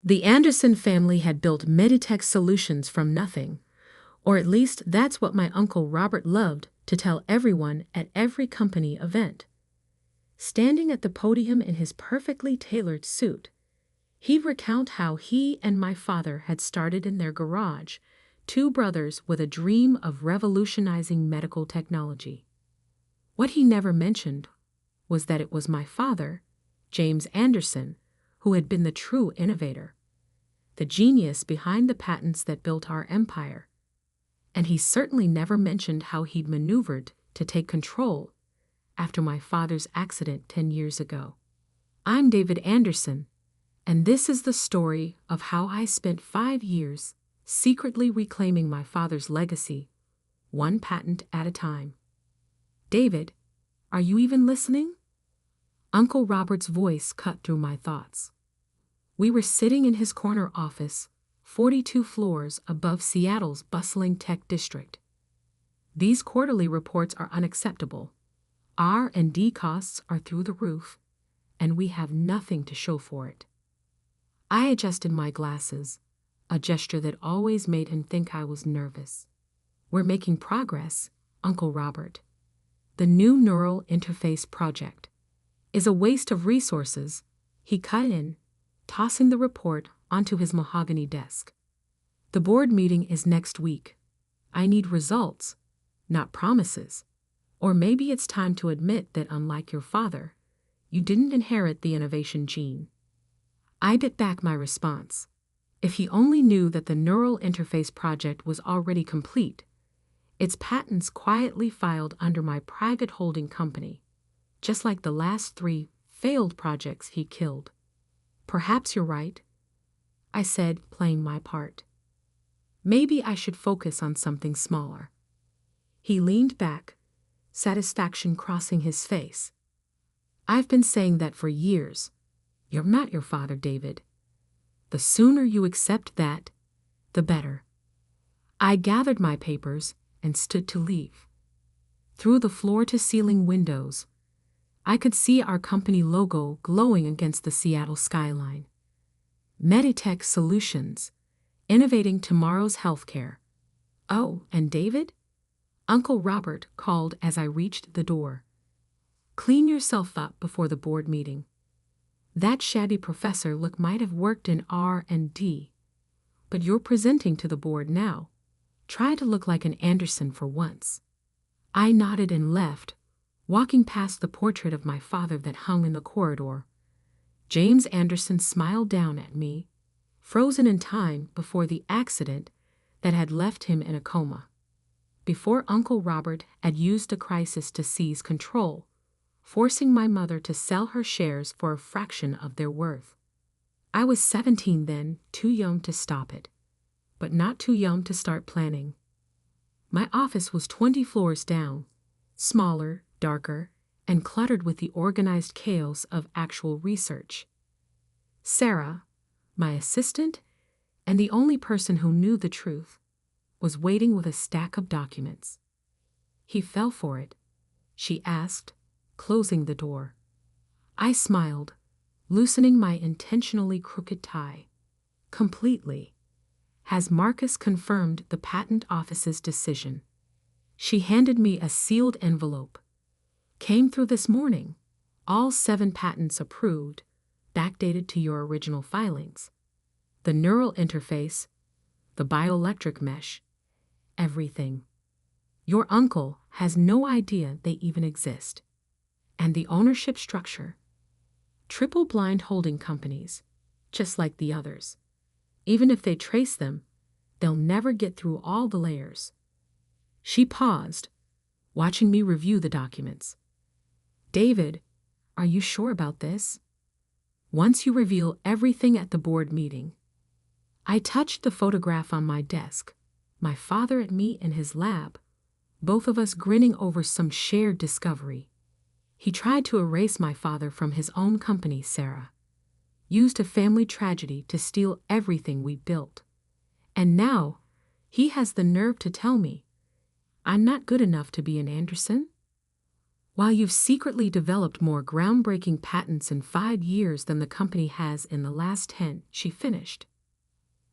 The Anderson family had built Meditech solutions from nothing, or at least that's what my Uncle Robert loved to tell everyone at every company event. Standing at the podium in his perfectly tailored suit, he'd recount how he and my father had started in their garage, two brothers with a dream of revolutionizing medical technology. What he never mentioned was that it was my father, James Anderson, who had been the true innovator, the genius behind the patents that built our empire. And he certainly never mentioned how he'd maneuvered to take control after my father's accident 10 years ago. I'm David Anderson, and this is the story of how I spent 5 years secretly reclaiming my father's legacy, one patent at a time. David, are you even listening? Uncle Robert's voice cut through my thoughts. We were sitting in his corner office, 42 floors above Seattle's bustling tech district. These quarterly reports are unacceptable. R&D costs are through the roof, and we have nothing to show for it. I adjusted my glasses, a gesture that always made him think I was nervous. We're making progress, Uncle Robert. The new neural interface project is a waste of resources, he cut in, tossing the report onto his mahogany desk. The board meeting is next week. I need results, not promises. Or maybe it's time to admit that unlike your father, you didn't inherit the innovation gene. I bit back my response. If he only knew that the neural interface project was already complete, its patents quietly filed under my private holding company, just like the last 3 failed projects he killed. Perhaps you're right, I said, playing my part. Maybe I should focus on something smaller. He leaned back, satisfaction crossing his face. I've been saying that for years. You're not your father, David. The sooner you accept that, the better. I gathered my papers and stood to leave. Through the floor-to-ceiling windows, I could see our company logo glowing against the Seattle skyline. Meditech Solutions, innovating tomorrow's healthcare. Oh, and David? Uncle Robert called as I reached the door. Clean yourself up before the board meeting. That shabby professor look might have worked in R&D, but you're presenting to the board now. Try to look like an Anderson for once. I nodded and left, walking past the portrait of my father that hung in the corridor. James Anderson smiled down at me, frozen in time before the accident that had left him in a coma. Before Uncle Robert had used a crisis to seize control, forcing my mother to sell her shares for a fraction of their worth. I was 17 then, too young to stop it, but not too young to start planning. My office was 20 floors down, smaller, darker, and cluttered with the organized chaos of actual research. Sarah, my assistant, and the only person who knew the truth, was waiting with a stack of documents. He fell for it, she asked, closing the door. I smiled, loosening my intentionally crooked tie. Completely. Has Marcus confirmed the patent office's decision? She handed me a sealed envelope. Came through this morning. All 7 patents approved, backdated to your original filings. The neural interface, the bioelectric mesh, everything. Your uncle has no idea they even exist. And the ownership structure. Triple blind holding companies, just like the others. Even if they trace them, they'll never get through all the layers. She paused, watching me review the documents. David, are you sure about this? Once you reveal everything at the board meeting. I touched the photograph on my desk, my father and me in his lab, both of us grinning over some shared discovery. He tried to erase my father from his own company, Sarah. Used a family tragedy to steal everything we built. And now, he has the nerve to tell me I'm not good enough to be an Anderson? While you've secretly developed more groundbreaking patents in 5 years than the company has in the last 10, she finished.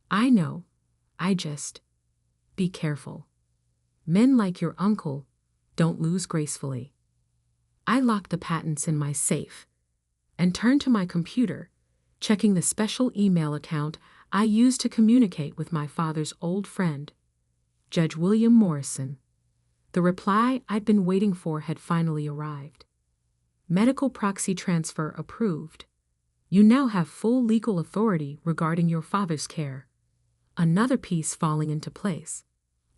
I know. Be careful. Men like your uncle don't lose gracefully. I locked the patents in my safe and turned to my computer, checking the special email account I used to communicate with my father's old friend, Judge William Morrison. The reply I'd been waiting for had finally arrived. Medical proxy transfer approved. You now have full legal authority regarding your father's care. Another piece falling into place.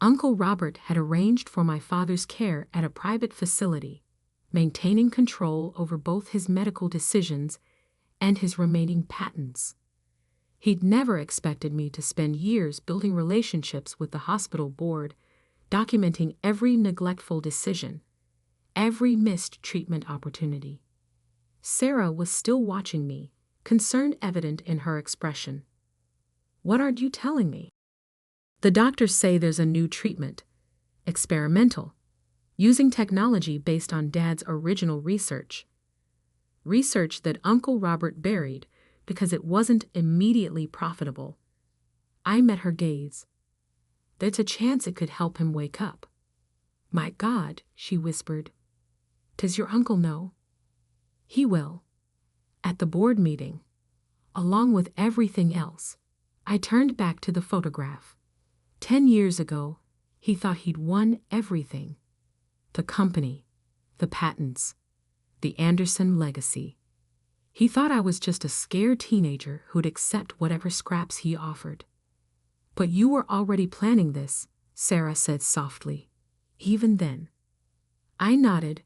Uncle Robert had arranged for my father's care at a private facility, maintaining control over both his medical decisions and his remaining patents. He'd never expected me to spend years building relationships with the hospital board, documenting every neglectful decision, every missed treatment opportunity. Sarah was still watching me, concern evident in her expression. What are you telling me? The doctors say there's a new treatment, experimental, using technology based on Dad's original research. Research that Uncle Robert buried because it wasn't immediately profitable. I met her gaze. There's a chance it could help him wake up. My God, she whispered. Does your uncle know? He will. At the board meeting, along with everything else. I turned back to the photograph. 10 years ago, he thought he'd won everything. The company, the patents, the Anderson legacy. He thought I was just a scared teenager who'd accept whatever scraps he offered. But you were already planning this, Sarah said softly. Even then. I nodded,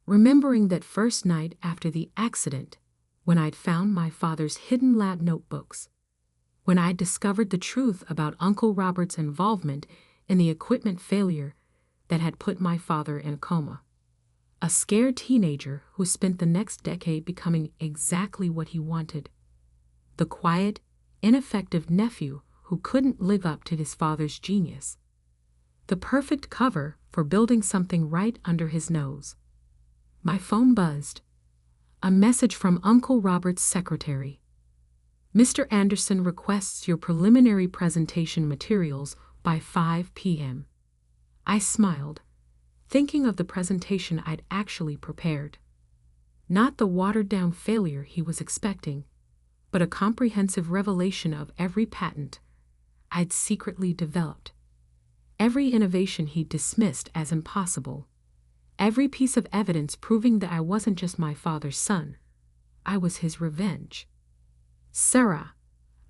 remembering that first night after the accident, when I'd found my father's hidden lab notebooks, when I'd discovered the truth about Uncle Robert's involvement in the equipment failure that had put my father in a coma. A scared teenager who spent the next decade becoming exactly what he wanted. The quiet, ineffective nephew who couldn't live up to his father's genius. The perfect cover for building something right under his nose. My phone buzzed. A message from Uncle Robert's secretary. Mr. Anderson requests your preliminary presentation materials by 5 p.m. I smiled, thinking of the presentation I'd actually prepared. Not the watered-down failure he was expecting, but a comprehensive revelation of every patent I'd secretly developed, every innovation he'd dismissed as impossible, every piece of evidence proving that I wasn't just my father's son, I was his revenge. Sarah,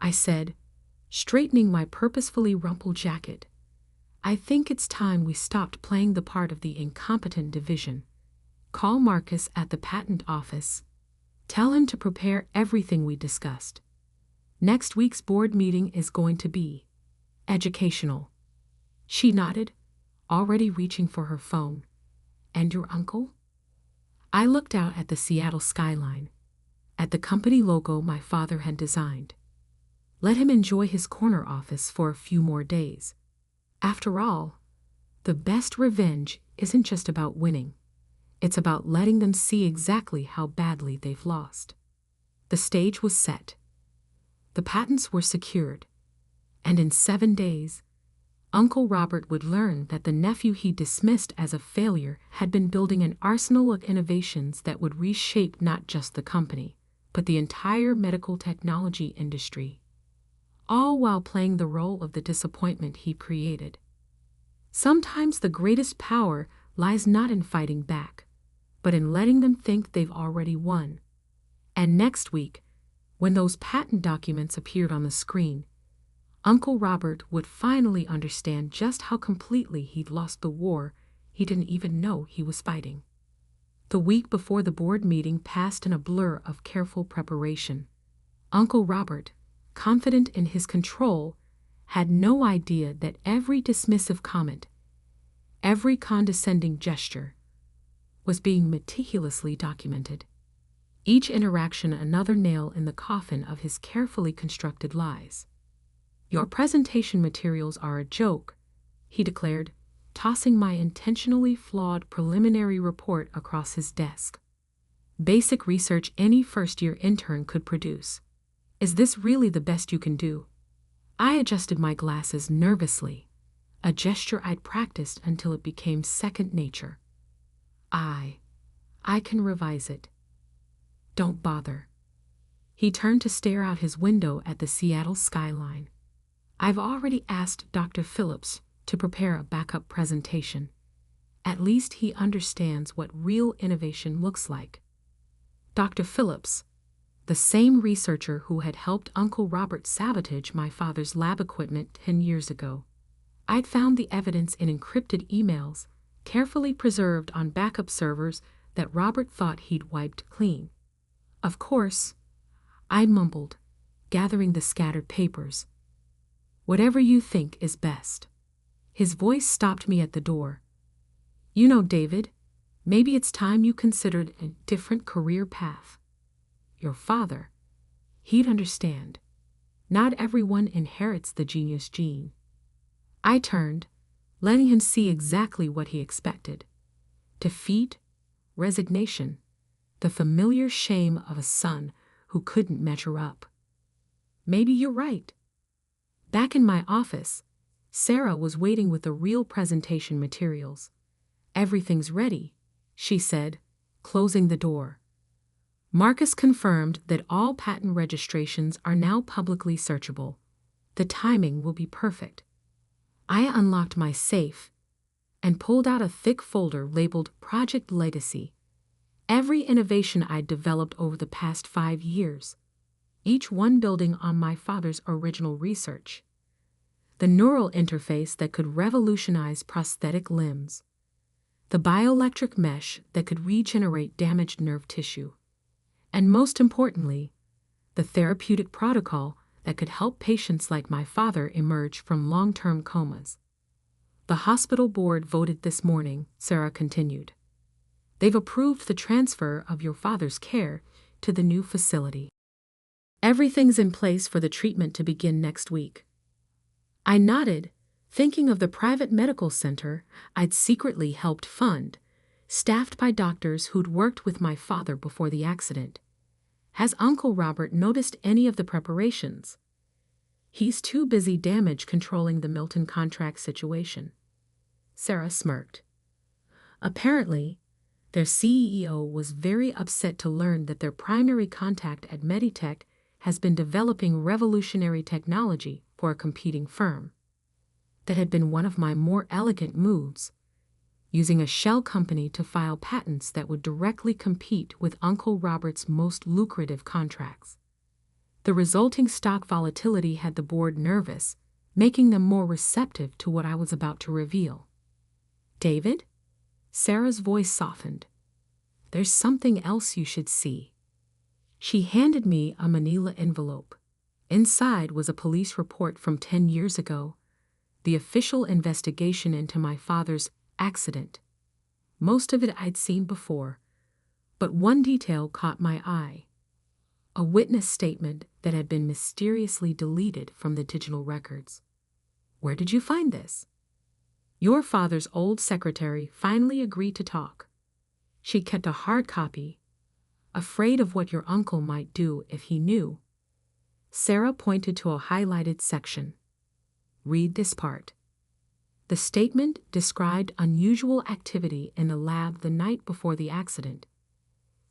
I said, straightening my purposefully rumpled jacket, I think it's time we stopped playing the part of the incompetent division. Call Marcus at the patent office. Tell him to prepare everything we discussed. Next week's board meeting is going to be educational. She nodded, already reaching for her phone. And your uncle? I looked out at the Seattle skyline, at the company logo my father had designed. Let him enjoy his corner office for a few more days. After all, the best revenge isn't just about winning. It's about letting them see exactly how badly they've lost. The stage was set. The patents were secured. And in 7 days, Uncle Robert would learn that the nephew he dismissed as a failure had been building an arsenal of innovations that would reshape not just the company, but the entire medical technology industry, all while playing the role of the disappointment he created. Sometimes the greatest power lies not in fighting back, but in letting them think they've already won. And next week, when those patent documents appeared on the screen, Uncle Robert would finally understand just how completely he'd lost the war he didn't even know he was fighting. The week before the board meeting passed in a blur of careful preparation. Uncle Robert, confident in his control, had no idea that every dismissive comment, every condescending gesture, was being meticulously documented. Each interaction another nail in the coffin of his carefully constructed lies. Your presentation materials are a joke, he declared, tossing my intentionally flawed preliminary report across his desk. Basic research any first-year intern could produce. Is this really the best you can do? I adjusted my glasses nervously, a gesture I'd practiced until it became second nature. I can revise it. Don't bother. He turned to stare out his window at the Seattle skyline. I've already asked Dr. Phillips to prepare a backup presentation. At least he understands what real innovation looks like. Dr. Phillips, the same researcher who had helped Uncle Robert sabotage my father's lab equipment 10 years ago. I'd found the evidence in encrypted emails, carefully preserved on backup servers that Robert thought he'd wiped clean. Of course, I mumbled, gathering the scattered papers. Whatever you think is best. His voice stopped me at the door. You know, David, maybe it's time you considered a different career path. Your father, he'd understand. Not everyone inherits the genius gene. I turned, letting him see exactly what he expected. Defeat, resignation, the familiar shame of a son who couldn't measure up. Maybe you're right. Back in my office, Sarah was waiting with the real presentation materials. Everything's ready, she said, closing the door. Marcus confirmed that all patent registrations are now publicly searchable. The timing will be perfect. I unlocked my safe and pulled out a thick folder labeled Project Legacy. Every innovation I'd developed over the past 5 years, each one building on my father's original research. The neural interface that could revolutionize prosthetic limbs. The bioelectric mesh that could regenerate damaged nerve tissue. And most importantly, the therapeutic protocol that could help patients like my father emerge from long-term comas. The hospital board voted this morning, Sarah continued. They've approved the transfer of your father's care to the new facility. Everything's in place for the treatment to begin next week. I nodded, thinking of the private medical center I'd secretly helped fund, staffed by doctors who'd worked with my father before the accident. Has Uncle Robert noticed any of the preparations? He's too busy damage controlling the Milton contract situation. Sarah smirked. Apparently, their CEO was very upset to learn that their primary contact at Meditech has been developing revolutionary technology for a competing firm. That had been one of my more elegant moves, using a shell company to file patents that would directly compete with Uncle Robert's most lucrative contracts. The resulting stock volatility had the board nervous, making them more receptive to what I was about to reveal. David? Sarah's voice softened. There's something else you should see. She handed me a manila envelope. Inside was a police report from 10 years ago, the official investigation into my father's accident. Most of it I'd seen before, but one detail caught my eye. A witness statement that had been mysteriously deleted from the digital records. Where did you find this? Your father's old secretary finally agreed to talk. She kept a hard copy, afraid of what your uncle might do if he knew. Sarah pointed to a highlighted section. Read this part. The statement described unusual activity in the lab the night before the accident.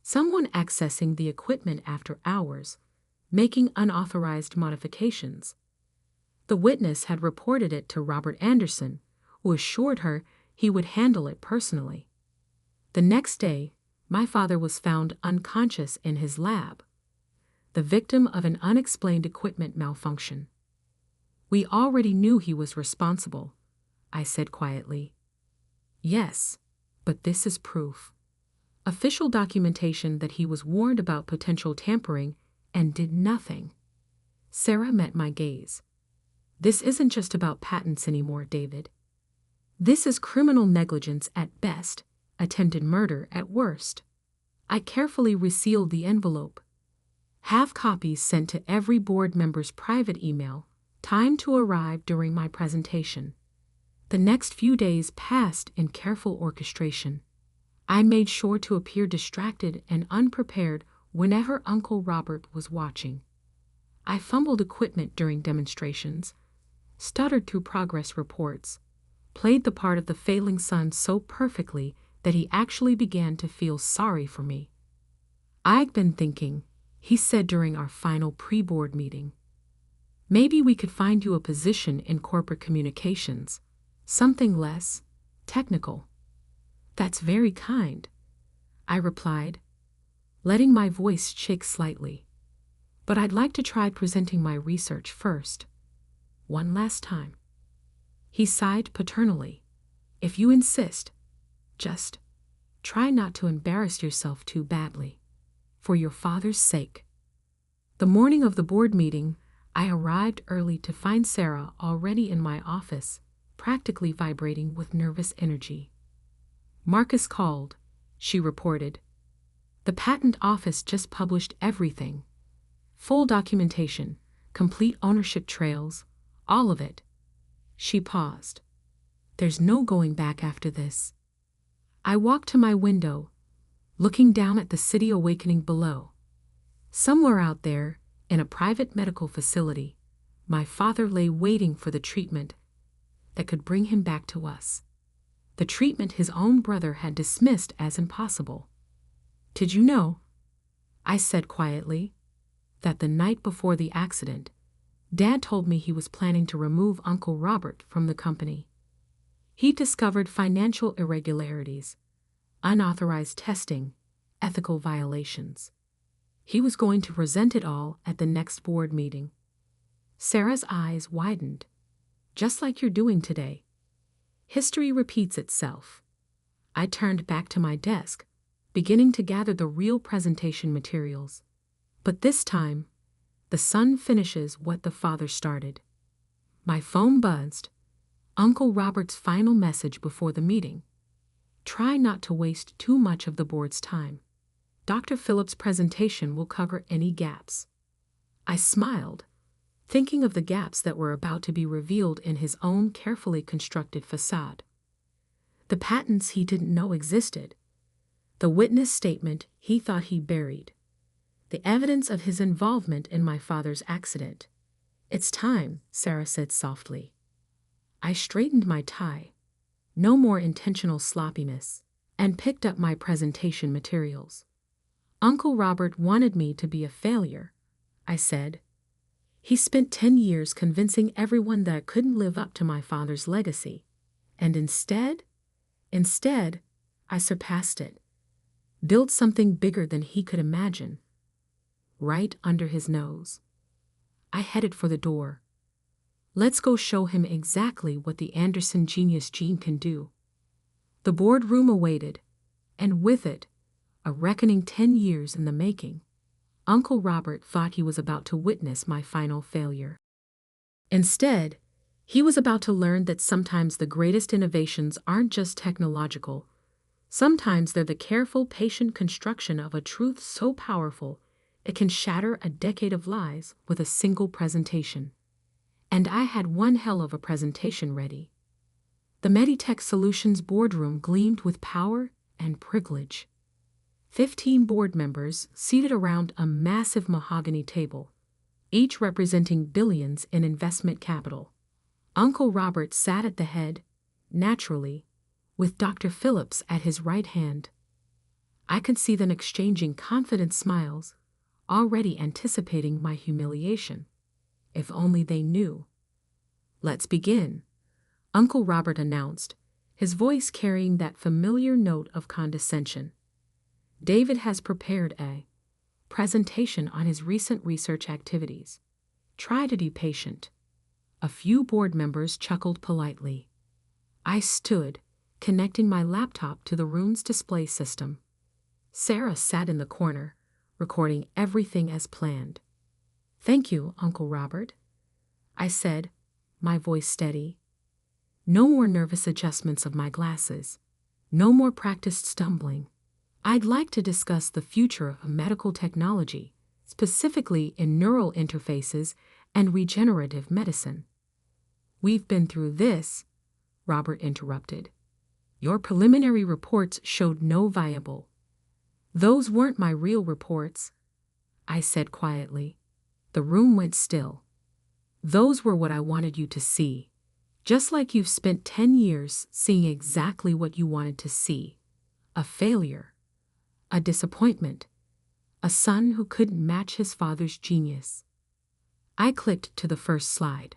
Someone accessing the equipment after hours, making unauthorized modifications. The witness had reported it to Robert Anderson, who assured her he would handle it personally. The next day, my father was found unconscious in his lab, the victim of an unexplained equipment malfunction. We already knew he was responsible, I said quietly. Yes, but this is proof. Official documentation that he was warned about potential tampering and did nothing. Sarah met my gaze. This isn't just about patents anymore, David. This is criminal negligence at best, attempted murder at worst. I carefully resealed the envelope. Have copies sent to every board member's private email, timed to arrive during my presentation. The next few days passed in careful orchestration. I made sure to appear distracted and unprepared whenever Uncle Robert was watching. I fumbled equipment during demonstrations, stuttered through progress reports, played the part of the failing son so perfectly that he actually began to feel sorry for me. "I've been thinking," he said during our final pre-board meeting. "Maybe we could find you a position in corporate communications, something less technical." "That's very kind," I replied, letting my voice shake slightly. "But I'd like to try presenting my research first. One last time." He sighed paternally. "If you insist, just try not to embarrass yourself too badly, for your father's sake." The morning of the board meeting, I arrived early to find Sarah already in my office, practically vibrating with nervous energy. "Marcus called," she reported. "The patent office just published everything. Full documentation, complete ownership trails, all of it." She paused. "There's no going back after this." I walked to my window, looking down at the city awakening below. Somewhere out there, in a private medical facility, my father lay waiting for the treatment that could bring him back to us. The treatment his own brother had dismissed as impossible. "Did you know," I said quietly, "that the night before the accident, Dad told me he was planning to remove Uncle Robert from the company. He discovered financial irregularities, unauthorized testing, ethical violations. He was going to present it all at the next board meeting." Sarah's eyes widened. "Just like you're doing today. History repeats itself." I turned back to my desk, beginning to gather the real presentation materials. But this time, the son finishes what the father started. My phone buzzed. Uncle Robert's final message before the meeting. "Try not to waste too much of the board's time. Dr. Phillips' presentation will cover any gaps." I smiled, thinking of the gaps that were about to be revealed in his own carefully constructed facade. The patents he didn't know existed, the witness statement he thought he buried, the evidence of his involvement in my father's accident. "It's time," Sarah said softly. I straightened my tie, no more intentional sloppiness, and picked up my presentation materials. "Uncle Robert wanted me to be a failure," I said. "He spent 10 years convincing everyone that I couldn't live up to my father's legacy. And instead, I surpassed it. Built something bigger than he could imagine. Right under his nose." I headed for the door. Let's go show him exactly what the Anderson genius gene can do. The boardroom awaited, and with it, a reckoning 10 years in the making. Uncle Robert thought he was about to witness my final failure. Instead, he was about to learn that sometimes the greatest innovations aren't just technological. Sometimes they're the careful, patient construction of a truth so powerful it can shatter a decade of lies with a single presentation. And I had one hell of a presentation ready. The Meditech Solutions boardroom gleamed with power and privilege. 15 board members seated around a massive mahogany table, each representing billions in investment capital. Uncle Robert sat at the head, naturally, with Dr. Phillips at his right hand. I could see them exchanging confident smiles, already anticipating my humiliation. If only they knew. "Let's begin," Uncle Robert announced, his voice carrying that familiar note of condescension. "David has prepared a presentation on his recent research activities. Try to be patient." A few board members chuckled politely. I stood, connecting my laptop to the room's display system. Sarah sat in the corner, recording everything as planned. "Thank you, Uncle Robert," I said, my voice steady. No more nervous adjustments of my glasses. No more practiced stumbling. I'd like to discuss the future of medical technology, specifically in neural interfaces and regenerative medicine. We've been through this, Robert interrupted. Your preliminary reports showed no viable. Those weren't my real reports, I said quietly. The room went still. Those were what I wanted you to see. Just like you've spent 10 years seeing exactly what you wanted to see. A failure. A disappointment. A son who couldn't match his father's genius. I clicked to the first slide.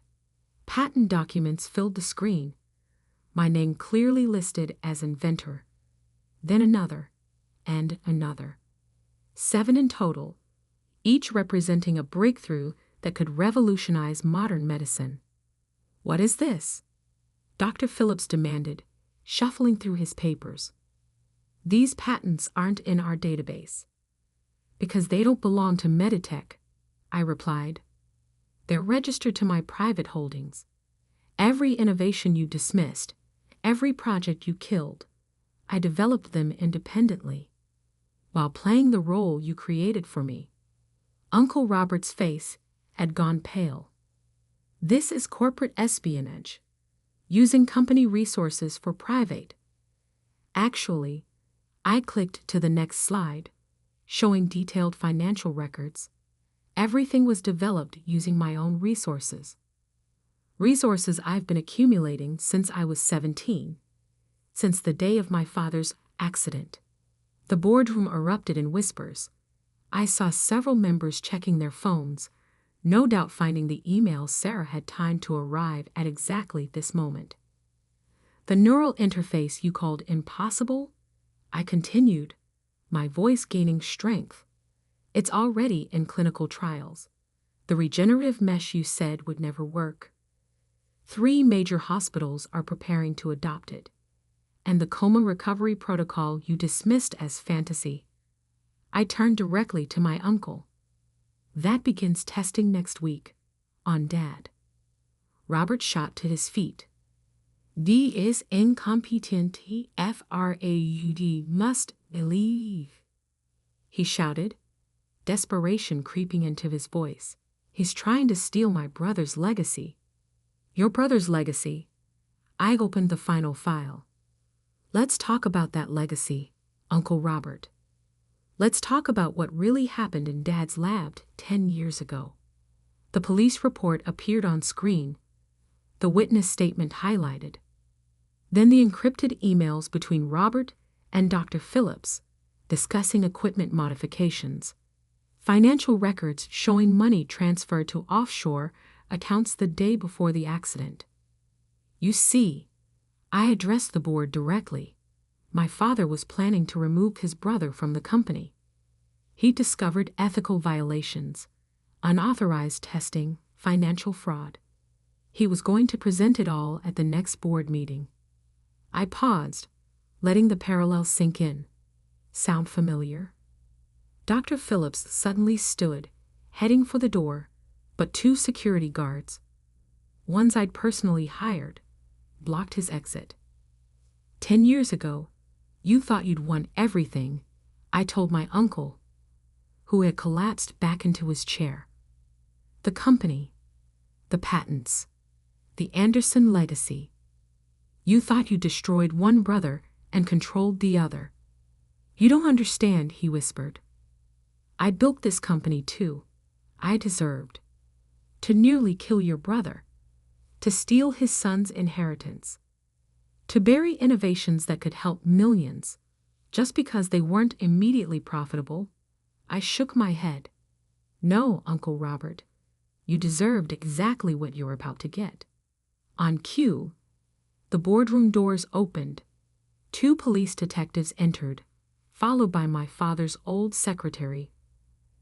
Patent documents filled the screen. My name clearly listed as inventor. Then another, and another. 7 in total, each representing a breakthrough that could revolutionize modern medicine. What is this? Dr. Phillips demanded, shuffling through his papers. These patents aren't in our database. Because they don't belong to Meditech, I replied. They're registered to my private holdings. Every innovation you dismissed, every project you killed, I developed them independently, while playing the role you created for me. Uncle Robert's face had gone pale. This is corporate espionage, using company resources for private. Actually, I clicked to the next slide, showing detailed financial records. Everything was developed using my own resources. Resources I've been accumulating since I was 17, since the day of my father's accident. The boardroom erupted in whispers. I saw several members checking their phones, no doubt finding the email Sarah had timed to arrive at exactly this moment. The neural interface you called impossible? I continued, my voice gaining strength. It's already in clinical trials. The regenerative mesh you said would never work. 3 major hospitals are preparing to adopt it. And the coma recovery protocol you dismissed as fantasy. I turned directly to my uncle. That begins testing next week, on Dad. Robert shot to his feet. D is incompetente fraud must believe, he shouted, desperation creeping into his voice. He's trying to steal my brother's legacy. Your brother's legacy. I opened the final file. Let's talk about that legacy, Uncle Robert. Let's talk about what really happened in Dad's lab 10 years ago. The police report appeared on screen, the witness statement highlighted. Then the encrypted emails between Robert and Dr. Phillips discussing equipment modifications. Financial records showing money transferred to offshore accounts the day before the accident. You see, I addressed the board directly. My father was planning to remove his brother from the company. He discovered ethical violations, unauthorized testing, financial fraud. He was going to present it all at the next board meeting. I paused, letting the parallel sink in. Sound familiar? Dr. Phillips suddenly stood, heading for the door, but 2 security guards, ones I'd personally hired, blocked his exit. 10 years ago, you thought you'd won everything, I told my uncle, who had collapsed back into his chair. The company, the patents, the Anderson legacy. You thought you destroyed one brother and controlled the other. You don't understand, he whispered. I built this company too. I deserved to nearly kill your brother, to steal his son's inheritance, to bury innovations that could help millions, just because they weren't immediately profitable. I shook my head. No, Uncle Robert, you deserved exactly what you're about to get. On cue, the boardroom doors opened. 2 police detectives entered, followed by my father's old secretary,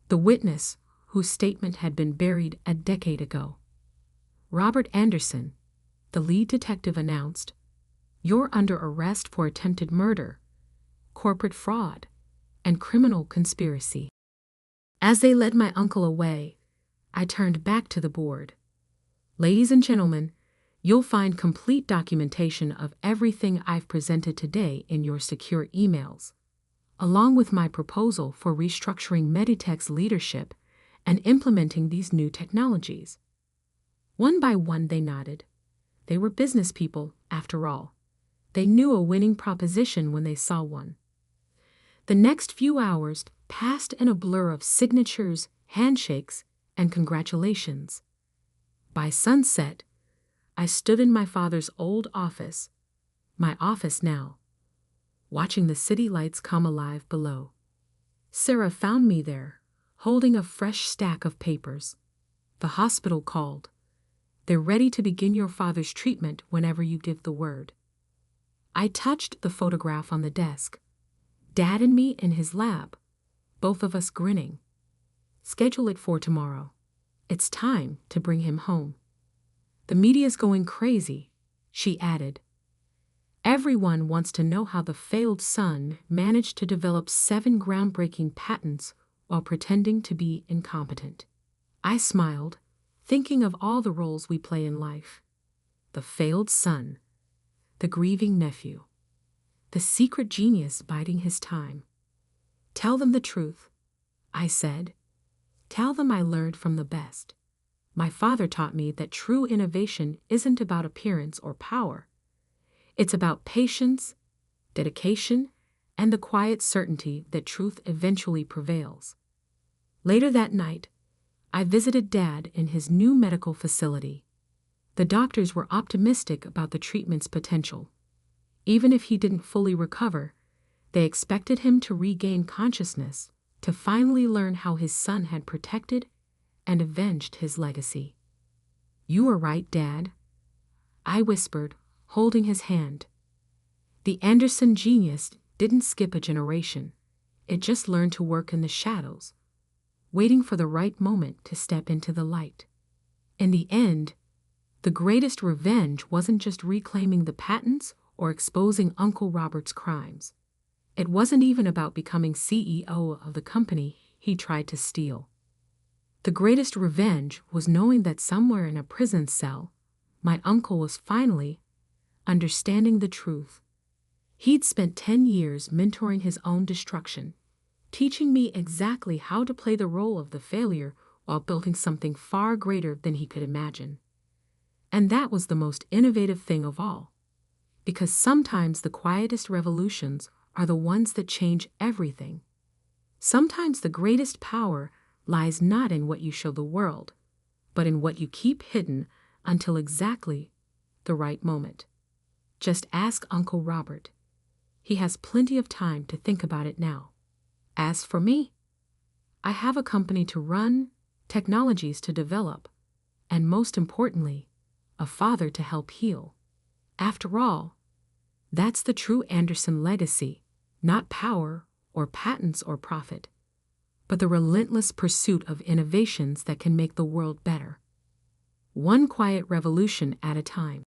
the witness whose statement had been buried a decade ago. Robert Anderson, the lead detective, announced, "You're under arrest for attempted murder, corporate fraud, and criminal conspiracy." As they led my uncle away, I turned back to the board. Ladies and gentlemen, you'll find complete documentation of everything I've presented today in your secure emails, along with my proposal for restructuring Meditech's leadership and implementing these new technologies. One by one they nodded. They were business people, after all. They knew a winning proposition when they saw one. The next few hours passed in a blur of signatures, handshakes, and congratulations. By sunset, I stood in my father's old office, my office now, watching the city lights come alive below. Sarah found me there, holding a fresh stack of papers. The hospital called. They're ready to begin your father's treatment whenever you give the word. I touched the photograph on the desk. Dad and me in his lab, both of us grinning. Schedule it for tomorrow. It's time to bring him home. The media's going crazy, she added. Everyone wants to know how the failed son managed to develop 7 groundbreaking patents while pretending to be incompetent. I smiled, thinking of all the roles we play in life. The failed son, the grieving nephew, the secret genius biding his time. Tell them the truth, I said. Tell them I learned from the best. My father taught me that true innovation isn't about appearance or power. It's about patience, dedication, and the quiet certainty that truth eventually prevails. Later that night, I visited Dad in his new medical facility. The doctors were optimistic about the treatment's potential. Even if he didn't fully recover, they expected him to regain consciousness, to finally learn how his son had protected and avenged his legacy. You were right, Dad, I whispered, holding his hand. The Anderson genius didn't skip a generation. It just learned to work in the shadows, waiting for the right moment to step into the light. In the end, the greatest revenge wasn't just reclaiming the patents or exposing Uncle Robert's crimes. It wasn't even about becoming CEO of the company he tried to steal. The greatest revenge was knowing that somewhere in a prison cell, my uncle was finally understanding the truth. He'd spent 10 years mentoring his own destruction, teaching me exactly how to play the role of the failure while building something far greater than he could imagine. And that was the most innovative thing of all, because sometimes the quietest revolutions are the ones that change everything. Sometimes the greatest power lies not in what you show the world, but in what you keep hidden until exactly the right moment. Just ask Uncle Robert. He has plenty of time to think about it now. As for me, I have a company to run, technologies to develop, and most importantly, a father to help heal. After all, that's the true Anderson legacy, not power or patents or profit, but the relentless pursuit of innovations that can make the world better. One quiet revolution at a time.